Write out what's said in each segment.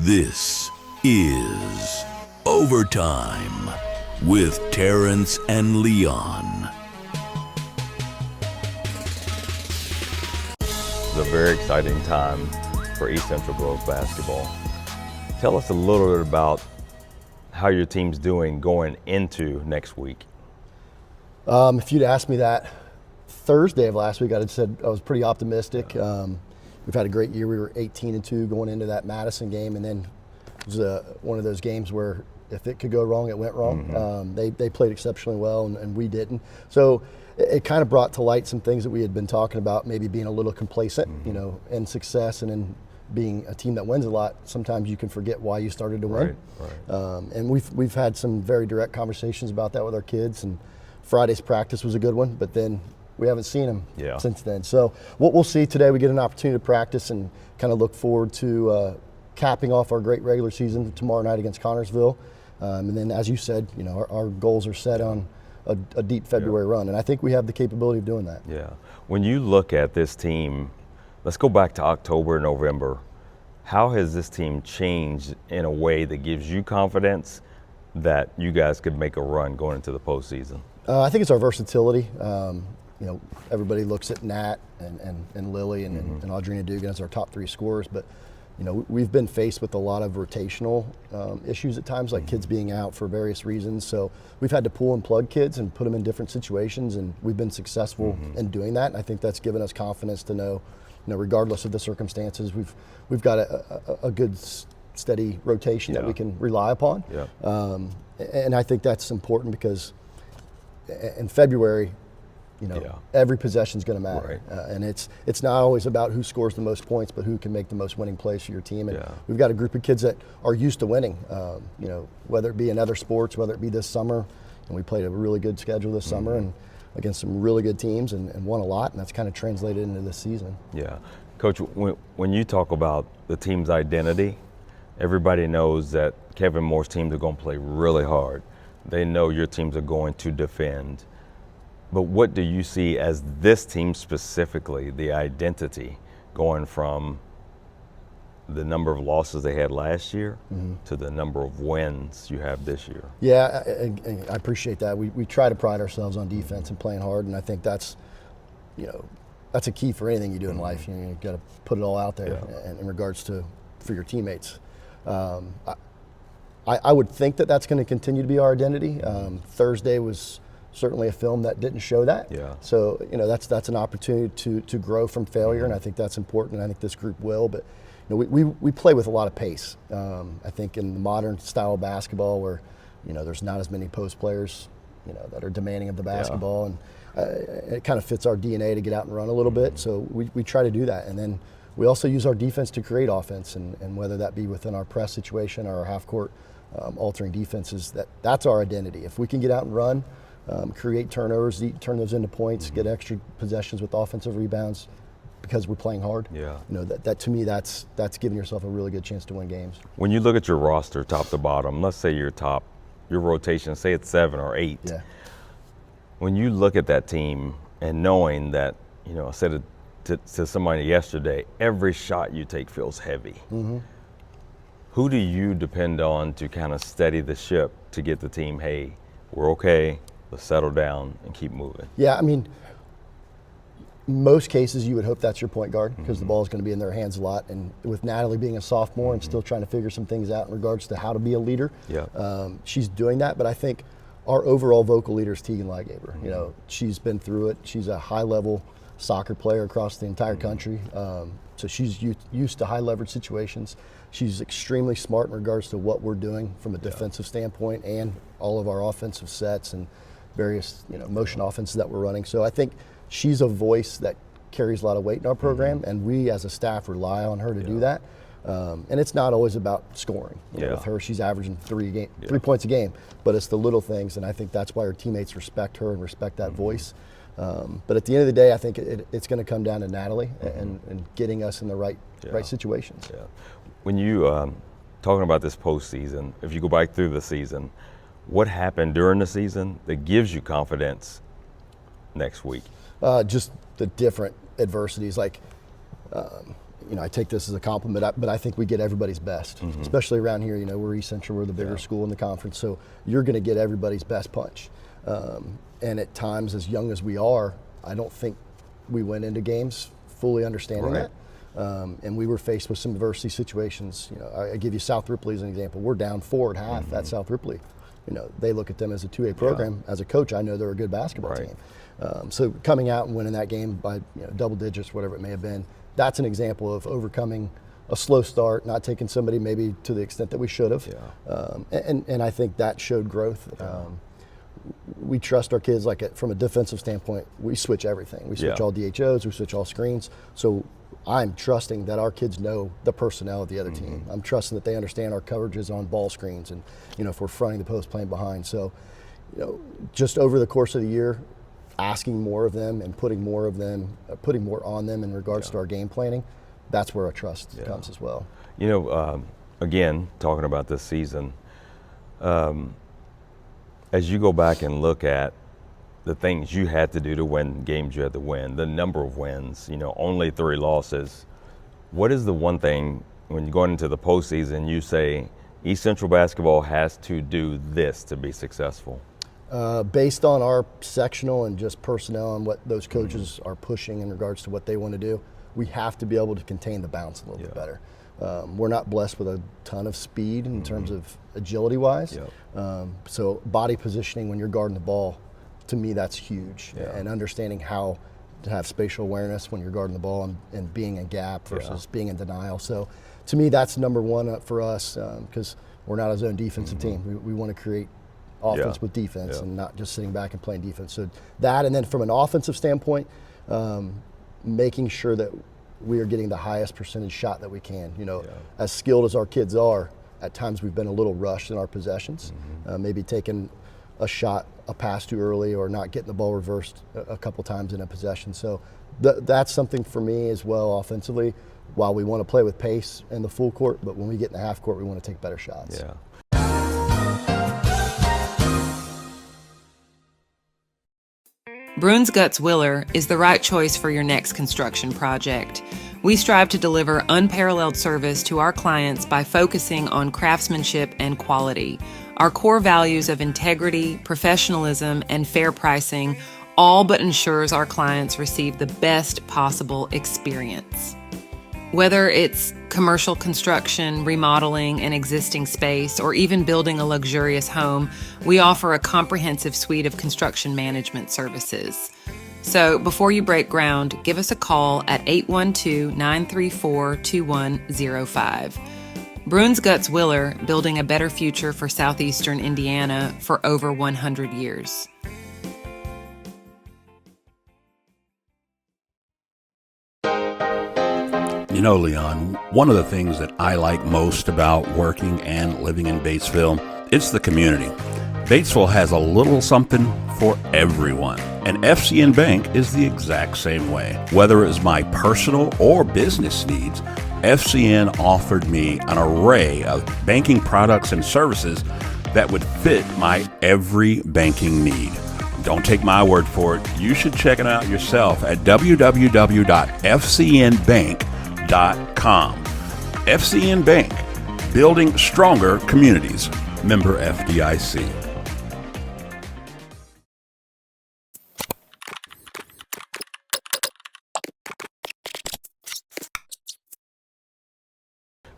This is Overtime with Terrence and Leon. It's a very exciting time for East Central Girls basketball. Tell us a little bit about how your team's doing going into next week. If you'd asked me that Thursday of last week, I'd have said I was pretty optimistic. We've had a great year. We were 18-2 going into that Madison game, and then it was one of those games where if it could go wrong, it went wrong. They played exceptionally well, and we didn't. So it kind of brought to light some things that we had been talking about, maybe being a little complacent, in success, and in being a team that wins a lot. Sometimes you can forget why you started to win. Right. And we've had some very direct conversations about that with our kids. And Friday's practice was a good one, but then we haven't seen them since then. So what we'll see today, we get an opportunity to practice and kind of look forward to capping off our great regular season tomorrow night against Connersville. And then, as you said, our goals are set on a deep February run, and I think we have the capability of doing that. Yeah. When you look at this team, let's go back to October, November. How has this team changed in a way that gives you confidence that you guys could make a run going into the postseason? I think it's our versatility. Everybody looks at Nat and Lily and Audrina Dugan as our top three scorers, but we've been faced with a lot of rotational issues at times, like kids being out for various reasons. So we've had to pull and plug kids and put them in different situations, and we've been successful in doing that. And I think that's given us confidence to know, regardless of the circumstances, we've got a good steady rotation that we can rely upon. And I think that's important because in February, every possession is going to matter. Right. And it's not always about who scores the most points, but who can make the most winning plays for your team. And we've got a group of kids that are used to winning, whether it be in other sports, whether it be this summer. And we played a really good schedule this summer and against some really good teams and won a lot, and that's kind of translated into this season. Yeah. Coach, when you talk about the team's identity, everybody knows that Kevin Moore's teams are going to play really hard. They know your teams are going to defend. But what do you see as this team specifically, the identity, going from the number of losses they had last year to the number of wins you have this year? Yeah, I appreciate that. We try to pride ourselves on defense and playing hard, and I think that's a key for anything you do in life. You got to put it all out there in regards to for your teammates. I would think that that's going to continue to be our identity. Thursday was certainly a film that didn't show that. So that's an opportunity to grow from failure, and I think that's important. And I think this group will. But we play with a lot of pace. I think in the modern style of basketball, where there's not as many post players, that are demanding of the basketball, and it kind of fits our DNA to get out and run a little bit. So we try to do that, and then we also use our defense to create offense, and whether that be within our press situation or our half court altering defenses, that's our identity. If we can get out and run, create turnovers, turn those into points, get extra possessions with offensive rebounds because we're playing hard. That to me, that's giving yourself a really good chance to win games. When you look at your roster top to bottom, let's say your rotation, say it's 7 or 8. When you look at that team and knowing that, I said it to somebody yesterday, every shot you take feels heavy. Who do you depend on to kind of steady the ship to get the team, hey, we're okay, let's settle down and keep moving? Yeah, I mean, most cases you would hope that's your point guard because the ball is going to be in their hands a lot. And with Natalie being a sophomore and still trying to figure some things out in regards to how to be a leader, she's doing that. But I think our overall vocal leader is Tegan Lygaber. She's been through it. She's a high-level soccer player across the entire country. So she's used to high-leverage situations. She's extremely smart in regards to what we're doing from a defensive standpoint and all of our offensive sets and various motion offenses that we're running. So I think she's a voice that carries a lot of weight in our program, and we as a staff rely on her to do that. And it's not always about scoring. With her, she's averaging 3 points a game, but it's the little things, and I think that's why her teammates respect her and respect that voice. But at the end of the day, I think it's going to come down to Natalie and getting us in the right situations. When you talking about this postseason, if you go back through the season, what happened during the season that gives you confidence next week? Just the different adversities. Like I take this as a compliment, but I think we get everybody's best, especially around here. We're East Central, we're the bigger school in the conference, so you're going to get everybody's best punch. And at times, as young as we are, I don't think we went into games fully understanding that. And we were faced with some adversity situations. I give you South Ripley as an example. We're down 4 at half at South Ripley. They look at them as a 2A program. As a coach, I know they're a good basketball team. So coming out and winning that game by double digits, whatever it may have been, that's an example of overcoming a slow start, not taking somebody maybe to the extent that we should have. And I think that showed growth. We trust our kids, from a defensive standpoint, we switch everything. We switch all DHOs, we switch all screens. So I'm trusting that our kids know the personnel of the other team. I'm trusting that they understand our coverages on ball screens and, if we're fronting the post, playing behind. So, just over the course of the year, asking more of them and putting more on them in regards to our game planning, that's where our trust comes as well. Again, talking about this season, as you go back and look at the things you had to do to win games you had to win, the number of wins, only 3 losses, what is the one thing when you're going into the postseason you say East Central basketball has to do this to be successful? Based on our sectional and just personnel and what those coaches are pushing in regards to what they want to do, we have to be able to contain the bounce a little bit better. We're not blessed with a ton of speed in terms of agility-wise. So body positioning when you're guarding the ball, to me, that's huge. And understanding how to have spatial awareness when you're guarding the ball and being in gap versus being in denial. So to me, that's number one for us because we're not a zone defensive team. We want to create offense with defense and not just sitting back and playing defense. So that, and then from an offensive standpoint, making sure that we are getting the highest percentage shot that we can. As skilled as our kids are, at times we've been a little rushed in our possessions, maybe taking a pass too early or not getting the ball reversed a couple times in a possession. So that's something for me as well offensively. While we want to play with pace in the full court, but when we get in the half court, we want to take better shots. Bruns Guts Willer is the right choice for your next construction project. We strive to deliver unparalleled service to our clients by focusing on craftsmanship and quality. Our core values of integrity, professionalism, and fair pricing all but ensures our clients receive the best possible experience. Whether it's commercial construction, remodeling an existing space, or even building a luxurious home, we offer a comprehensive suite of construction management services. So before you break ground, give us a call at 812-934-2105. Bruns Guts Willer, building a better future for southeastern Indiana for over 100 years. Leon, one of the things that I like most about working and living in Batesville, it's the community. Batesville has a little something for everyone, and FCN Bank is the exact same way. Whether it's my personal or business needs, FCN offered me an array of banking products and services that would fit my every banking need. Don't take my word for it. You should check it out yourself at www.fcnbank.com. FCN Bank, building stronger communities. Member FDIC.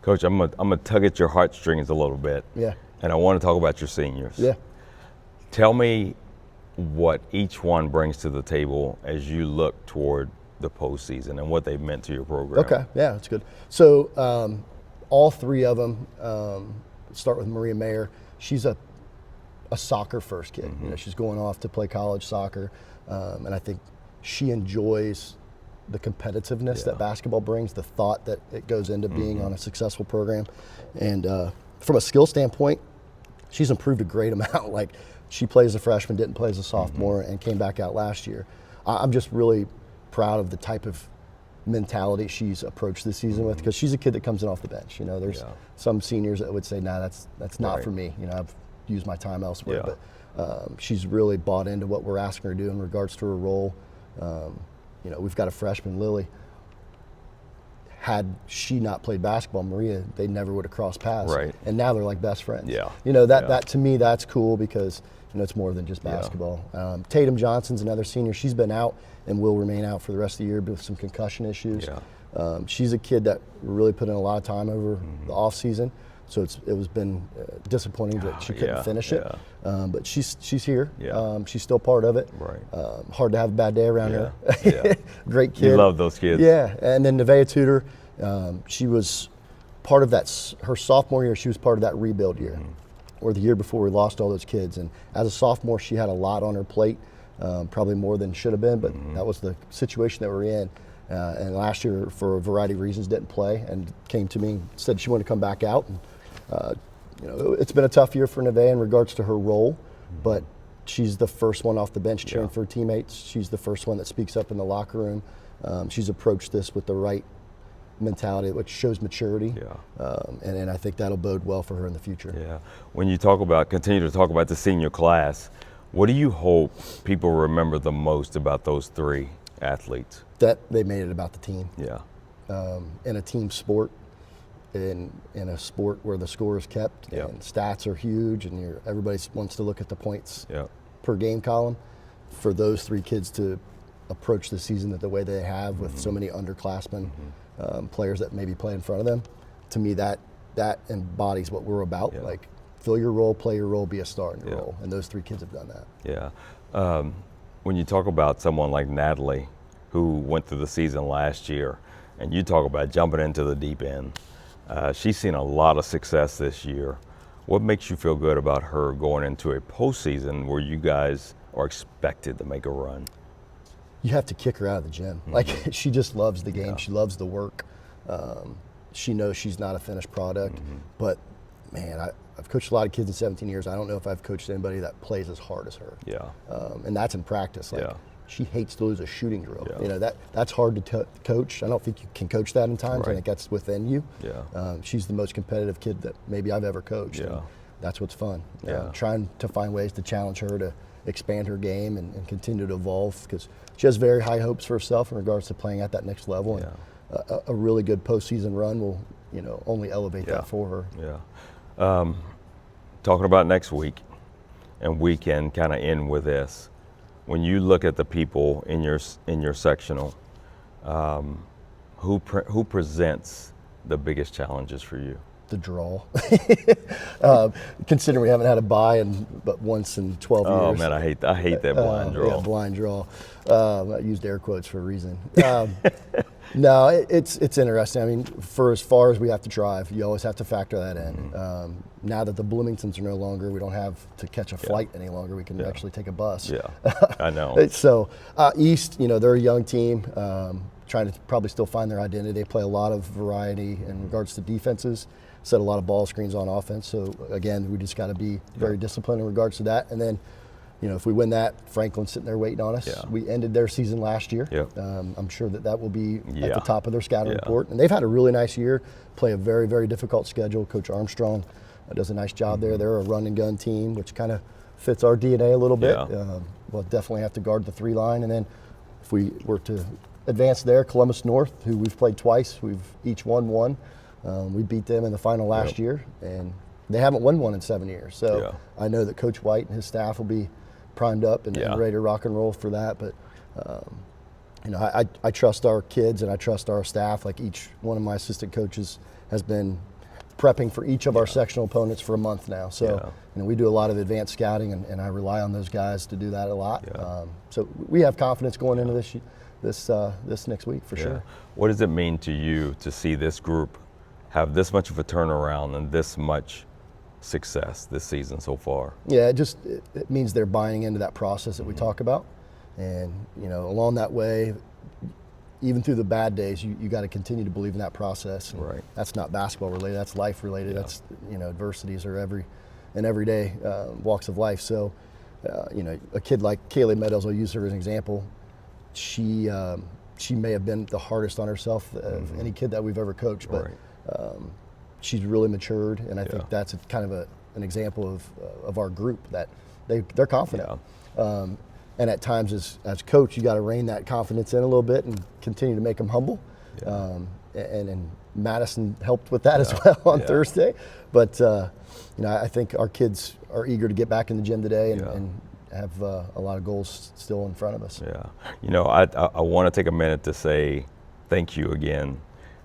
Coach, I'm gonna tug at your heartstrings a little bit. And I want to talk about your seniors. Tell me what each one brings to the table as you look toward the postseason and what they've meant to your program. Okay, that's good. So all 3 of them, start with Maria Mayer. She's a soccer first kid. She's going off to play college soccer, and I think she enjoys the competitiveness that basketball brings, the thought that it goes into being on a successful program. And from a skill standpoint, she's improved a great amount. Like, she plays as a freshman, didn't play as a sophomore, and came back out last year. I'm just really proud of the type of mentality she's approached this season with, because she's a kid that comes in off the bench. There's some seniors that would say, nah, that's not for me. I've used my time elsewhere. But she's really bought into what we're asking her to do in regards to her role. We've got a freshman, Lily, had she not played basketball, Maria, they never would have crossed paths. Right. And now they're like best friends. Yeah. You know, that, Yeah. that to me, that's cool because, you know, it's more than just basketball. Tatum Johnson's another senior. She's been out and will remain out for the rest of the year with some concussion issues. Yeah. She's a kid that really put in a lot of time over the off season. So it was been disappointing that she couldn't finish it. But she's here. Yeah. She's still part of it. Right. Hard to have a bad day around her. Yeah. Great kid. You love those kids. Yeah. And then Nevaeh Tudor, she was part of that. Her sophomore year, she was part of that rebuild year, or the year before we lost all those kids. And as a sophomore, she had a lot on her plate, probably more than should have been. But that was the situation that we're in. And last year, for a variety of reasons, didn't play and came to me and said she wanted to come back out. And, you know, it's been a tough year for Nevaeh in regards to her role, but she's the first one off the bench cheering for her teammates. She's the first one that speaks up in the locker room. She's approached this with the right mentality, which shows maturity. And I think that'll bode well for her in the future. Yeah. When you continue to talk about the senior class, what do you hope people remember the most about those three athletes? That they made it about the team. Yeah. In a team sport, in a sport where the score is kept and stats are huge and everybody wants to look at the points per game column, for those three kids to approach the season the way they have with so many underclassmen, players that maybe play in front of them, to me that embodies what we're about. Like, fill your role, play your role, be a star in your role. And those three kids have done that. Yeah. When you talk about someone like Natalie, who went through the season last year, and you talk about jumping into the deep end, she's seen a lot of success this year. What makes you feel good about her going into a postseason where you guys are expected to make a run? You have to kick her out of the gym. Like, she just loves the game. She loves the work. She knows she's not a finished product. But, man, I've coached a lot of kids in 17 years. I don't know if I've coached anybody that plays as hard as her. Yeah. And that's in practice. Like, she hates to lose a shooting drill. Yeah. You know, that's hard to coach. I don't think you can coach that in times. I Right. think that's within you. Yeah. She's the most competitive kid that maybe I've ever coached. Yeah. And that's what's fun. Yeah. Trying to find ways to challenge her to expand her game and continue to evolve, because she has very high hopes for herself in regards to playing at that next level. And a really good postseason run will, you know, only elevate that for her. Yeah. Talking about next week, and we can kind of end with this. When you look at the people in your sectional, who presents the biggest challenges for you? The draw. Considering we haven't had a bye but once in 12 years. Oh man, I hate that blind draw. Yeah, blind draw. I used air quotes for a reason. No, it's interesting. I mean, for as far as we have to drive, you always have to factor that in. Now that the Bloomingtons are no longer, we don't have to catch a flight any longer. We can actually take a bus. Yeah, I know. So East, you know, they're a young team, trying to probably still find their identity. They play a lot of variety in regards to defenses, set a lot of ball screens on offense. So again, we just got to be very disciplined in regards to that. And then, you know, if we win that, Franklin's sitting there waiting on us. Yeah. We ended their season last year. Yeah. I'm sure that will be at Yeah. the top of their scouting Yeah. report. And they've had a really nice year, play a very, very difficult schedule. Coach Armstrong does a nice job there. They're a run and gun team, which kind of fits our DNA a little bit. Yeah. We'll definitely have to guard the 3 line. And then if we were to advance there, Columbus North, who we've played twice, we've each won one. We beat them in the final last year, and they haven't won one in 7 years. So I know that Coach White and his staff will be primed up and ready to rock and roll for that. But you know, I trust our kids and I trust our staff. Like, each one of my assistant coaches has been prepping for each of our sectional opponents for a month now. So you know, we do a lot of advanced scouting, and I rely on those guys to do that a lot. So we have confidence going into this next week for sure. What does it mean to you to see this group have this much of a turnaround and this much success this season so far? Yeah, it means they're buying into that process that we talk about. And, you know, along that way, even through the bad days, you got to continue to believe in that process. And Right. that's not basketball related, that's life related. That's, you know, adversities are everyday walks of life. So, you know, a kid like Kaylee Meadows, I'll use her as an example. She may have been the hardest on herself of any kid that we've ever coached, but she's really matured, and I think that's kind of an example of our group, that they're confident. And at times as coach, you got to rein that confidence in a little bit and continue to make them humble. and Madison helped with that as well on Thursday. But I think our kids are eager to get back in the gym today and have a lot of goals still in front of us. Yeah, I want to take a minute to say thank you again,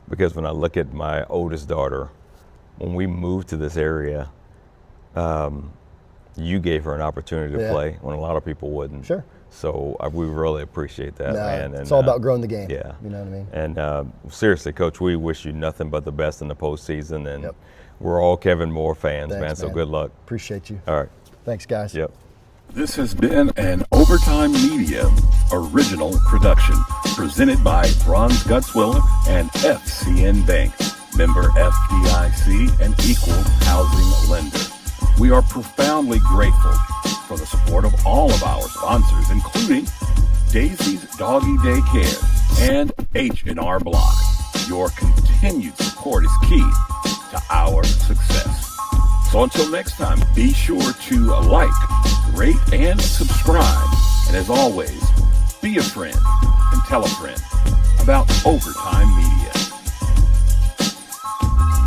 because when I look at my oldest daughter, when we moved to this area, you gave her an opportunity to play when a lot of people wouldn't. Sure. So we really appreciate that, man. It's all about growing the game. Yeah. You know what I mean? And seriously, Coach, we wish you nothing but the best in the postseason. And we're all Kevin Moore fans, man. So good luck. Appreciate you. All right. Thanks, guys. Yep. This has been an Overtime Media original production presented by Bronze Gutzwiller and FCN Bank, member FDIC and equal housing lender. We are profoundly grateful for the support of all of our sponsors, including Daisy's Doggy Daycare and H&R Block. Your continued support is key to our success. So until next time, be sure to like, rate, and subscribe. And as always, be a friend and tell a friend about Overtime Media.